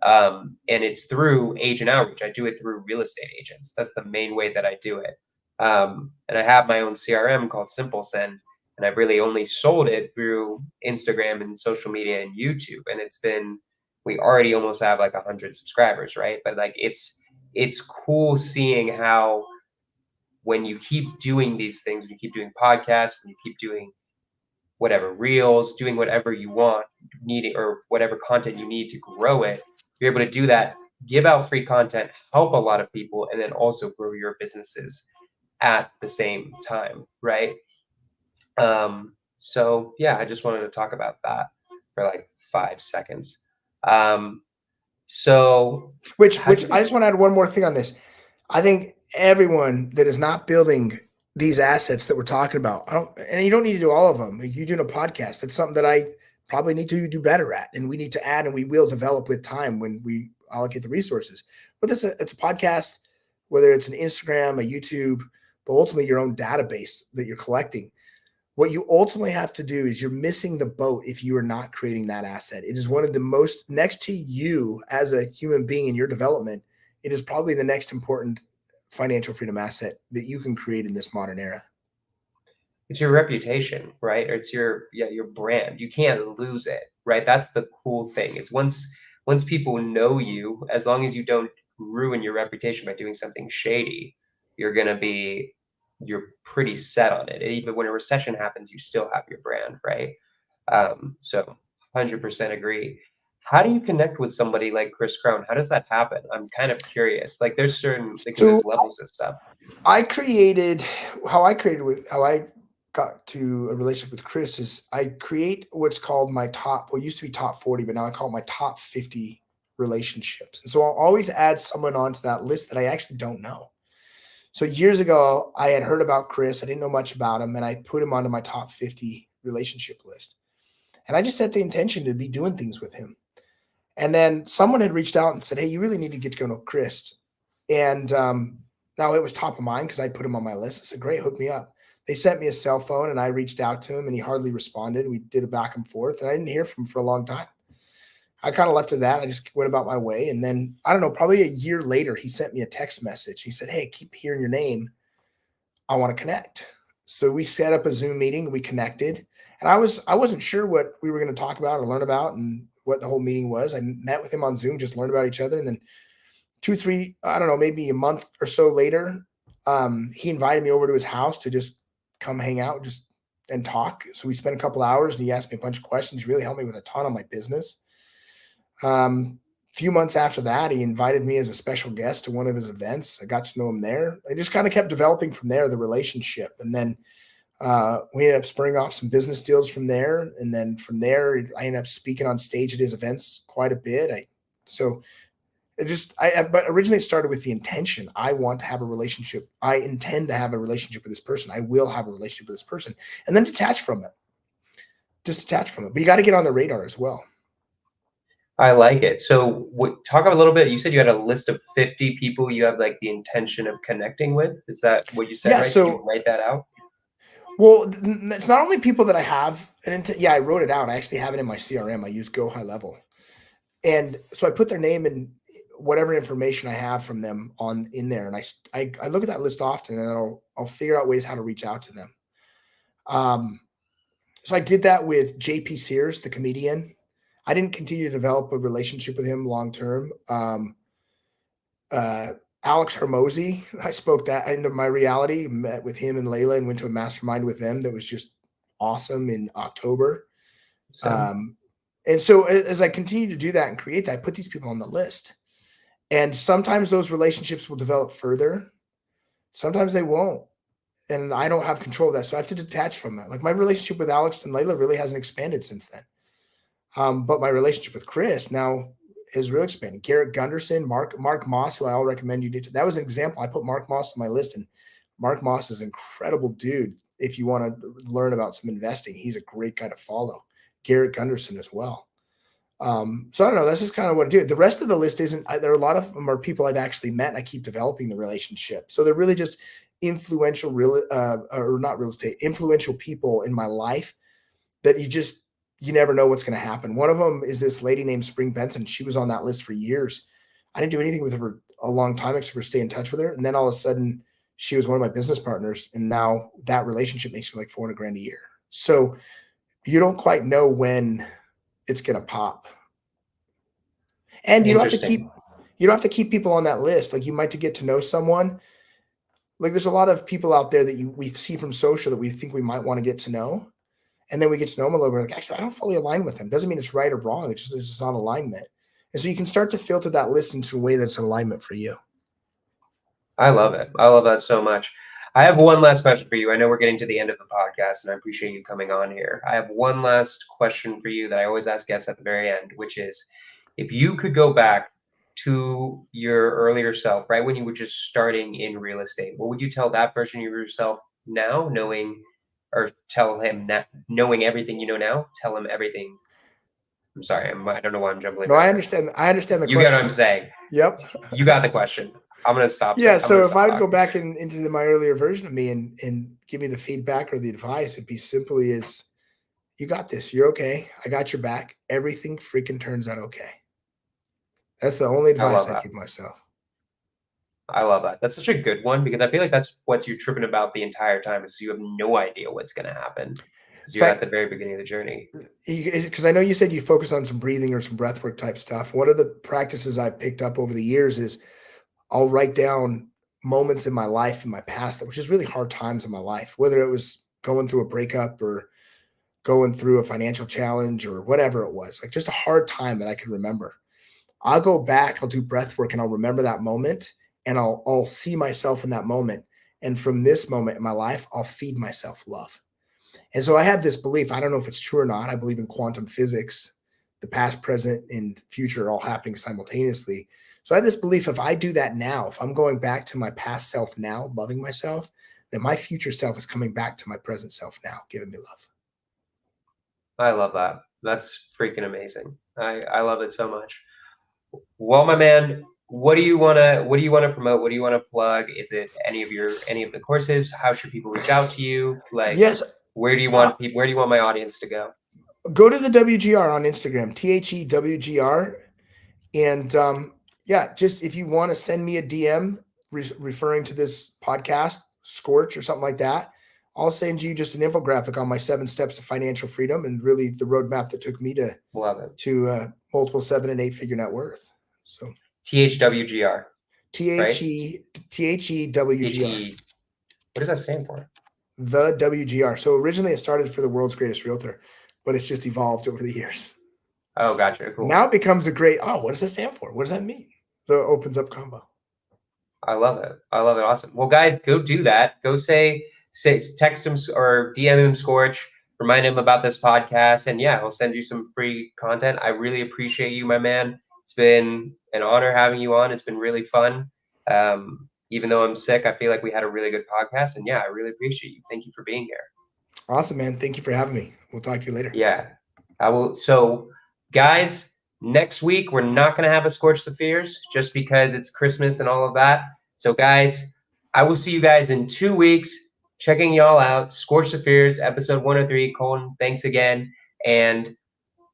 And it's through agent outreach. I do it through real estate agents. That's the main way that I do it. And I have my own CRM called Simple Send, and I've really only sold it through Instagram and social media and YouTube. And we already almost have like 100 subscribers, right? But like it's cool seeing how when you keep doing these things, when you keep doing podcasts, when you keep doing whatever reels, doing whatever you want, needing or whatever content you need to grow it, you're able to do that, give out free content, help a lot of people, and then also grow your businesses at the same time, right? So yeah, I just wanted to talk about that for like 5 seconds. Um, so Which how do I you, just want to add one more thing on this. I think everyone that is not building these assets that we're talking about, and you don't need to do all of them. Like you doing a podcast, that's something that I probably need to do better at, and we need to add, and we will develop with time when we allocate the resources. But it's a podcast, whether it's an Instagram, a YouTube, but ultimately your own database that you're collecting. What you ultimately have to do is you're missing the boat if you are not creating that asset. It is one of the most, next to you as a human being in your development, it is probably the next important financial freedom asset that you can create in this modern era. it's your reputation, right? Or it's your brand. You can't lose it, right? That's the cool thing is once people know you, as long as you don't ruin your reputation by doing something shady, you're pretty set on it. Even when a recession happens, you still have your brand, right? So 100% agree. How do you connect with somebody like Chris Crown? How does that happen? I'm kind of curious. Like because So there's levels of stuff. I created how I got to a relationship with Chris is I create what's called my top, well, it used to be top 40, but now I call it my top 50 relationships. And so I'll always add someone onto that list that I actually don't know. So years ago, I had heard about Chris. I didn't know much about him, and I put him onto my top 50 relationship list. And I just set the intention to be doing things with him. And then someone had reached out and said, "Hey, you really need to get to know Chris." And now it was top of mind because I put him on my list. I said, "Great, hook me up." They sent me a cell phone, and I reached out to him, and he hardly responded. We did a back and forth, and I didn't hear from him for a long time. I kind of left it at that. I just went about my way. And then I don't know, probably a year later, he sent me a text message. He said, "Hey, I keep hearing your name. I want to connect." So we set up a Zoom meeting. We connected, and I wasn't sure what we were going to talk about or learn about, and what the whole meeting was. I met with him on Zoom, just learned about each other, and then 2, 3, I don't know, maybe a month or so later, he invited me over to his house to just come hang out, just and talk. So we spent a couple hours, and he asked me a bunch of questions. He really helped me with a ton on my business. Few months after that, he invited me as a special guest to one of his events. I got to know him there. I just kind of kept developing from there, the relationship. And then we ended up spurring off some business deals from there. And then from there, I ended up speaking on stage at his events quite a bit. But originally it started with the intention. I want to have a relationship. I intend to have a relationship with this person. I will have a relationship with this person, and then detach from it. Just detach from it. But you got to get on the radar as well. I like it. So talk a little bit. You said you had a list of 50 people you have like the intention of connecting with. Is that what you said, Yeah. right? Did you So, write that out? well, it's not only people that I have. Yeah, I wrote it out. I actually have it in my CRM. I use Go High Level. And so I put their name and whatever information I have from them on in there. And I look at that list often, and I'll figure out ways how to reach out to them. So I did that with JP Sears, the comedian. I didn't continue to develop a relationship with him long term. Alex Hermosi, I spoke that into my reality, met with him and Layla and went to a mastermind with them that was just awesome in October. So And so as I continue to do that and create that, I put these people on the list. And sometimes those relationships will develop further. Sometimes they won't. and I don't have control of that. So I have to detach from that. Like my relationship with Alex and Layla really hasn't expanded since then. But my relationship with Chris now is really expanding. Garrett Gunderson, Mark Moss, who I all recommend you do. That was an example. I put Mark Moss on my list, and Mark Moss is an incredible dude. If you want to learn about some investing, he's a great guy to follow. Garrett Gunderson as well. So I don't know. That's just kind of what I do. The rest of the list isn't. There are a lot of them are people I've actually met, and I keep developing the relationship. So they're really just influential influential people in my life that you never know what's going to happen. One of them is this lady named Spring Benson. She was on that list for years. I didn't do anything with her a long time except for stay in touch with her. And then all of a sudden she was one of my business partners. And now that relationship makes me like $400,000 a year. So you don't quite know when it's going to pop. And you don't have to keep people on that list. Like you might get to know someone. Like there's a lot of people out there that we see from social that we think we might want to get to know. And then we get to know them a little bit. Like, actually, I don't fully align with them. Doesn't mean it's right or wrong. It's just not alignment. And so you can start to filter that list into a way that's in alignment for you. I love it. I love that so much. I have one last question for you. I know we're getting to the end of the podcast, and I appreciate you coming on here. I have one last question for you that I always ask guests at the very end, which is, if you could go back to your earlier self, right when you were just starting in real estate, what would you tell that version of yourself now, or tell him that knowing everything you know now, tell him everything. I'm sorry. I don't know why I'm jumbling. No, I understand. I understand the question. You get what I'm saying. Yep. You got the question. I'm going to stop. Yeah. So if I would go back into my earlier version of me and give me the feedback or the advice, it'd be simply as, you got this. You're okay. I got your back. Everything freaking turns out okay. That's the only advice I give myself. I love that. That's such a good one, because I feel like that's what you're tripping about the entire time, is you have no idea what's going to happen. You're at the very beginning of the journey. Because I know you said you focus on some breathing or some breathwork type stuff. One of the practices I've picked up over the years is I'll write down moments in my life, in my past, which is really hard times in my life, whether it was going through a breakup or going through a financial challenge or whatever it was, like just a hard time that I can remember. I'll go back, I'll do breathwork, and I'll remember that moment. And I'll see myself in that moment. And from this moment in my life, I'll feed myself love. And so I have this belief, I don't know if it's true or not. I believe in quantum physics. The past, present, and future are all happening simultaneously. So I have this belief, if I do that now, if I'm going back to my past self now, loving myself, then my future self is coming back to my present self now, giving me love. I love that. That's freaking amazing. I love it so much. Well, my man, what do you want to promote? What do you want to plug? Is it any of the courses? How should people reach out to you? Like, yes, where do you want my audience to go? Go to the WGR on Instagram, THEWGR. And yeah, just if you want to send me a DM referring to this podcast, Scorch or something like that, I'll send you just an infographic on my 7 steps to financial freedom and really the roadmap that took me to multiple 7 and 8 figure net worth. So THWGR. THEWGR. What does that stand for? The WGR. So originally it started for the world's greatest realtor, but it's just evolved over the years. Oh, gotcha. Cool. Now it becomes a great, what does that stand for? What does that mean? So it opens up combo. I love it. I love it. Awesome. Well, guys, go do that. Go text him or DM him Scorch. Remind him about this podcast. And yeah, he'll send you some free content. I really appreciate you, my man. It's been an honor having you on. It's been really fun. Even though I'm sick, I feel like we had a really good podcast. And yeah, I really appreciate you. Thank you for being here. Awesome, man. Thank you for having me. We'll talk to you later. Yeah, I will. So guys, next week, we're not going to have a Scorch the Fears just because it's Christmas and all of that. So guys, I will see you guys in 2 weeks. Checking y'all out. Scorch the Fears, episode 103. Colton, thanks again. And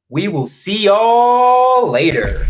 we will see y'all later.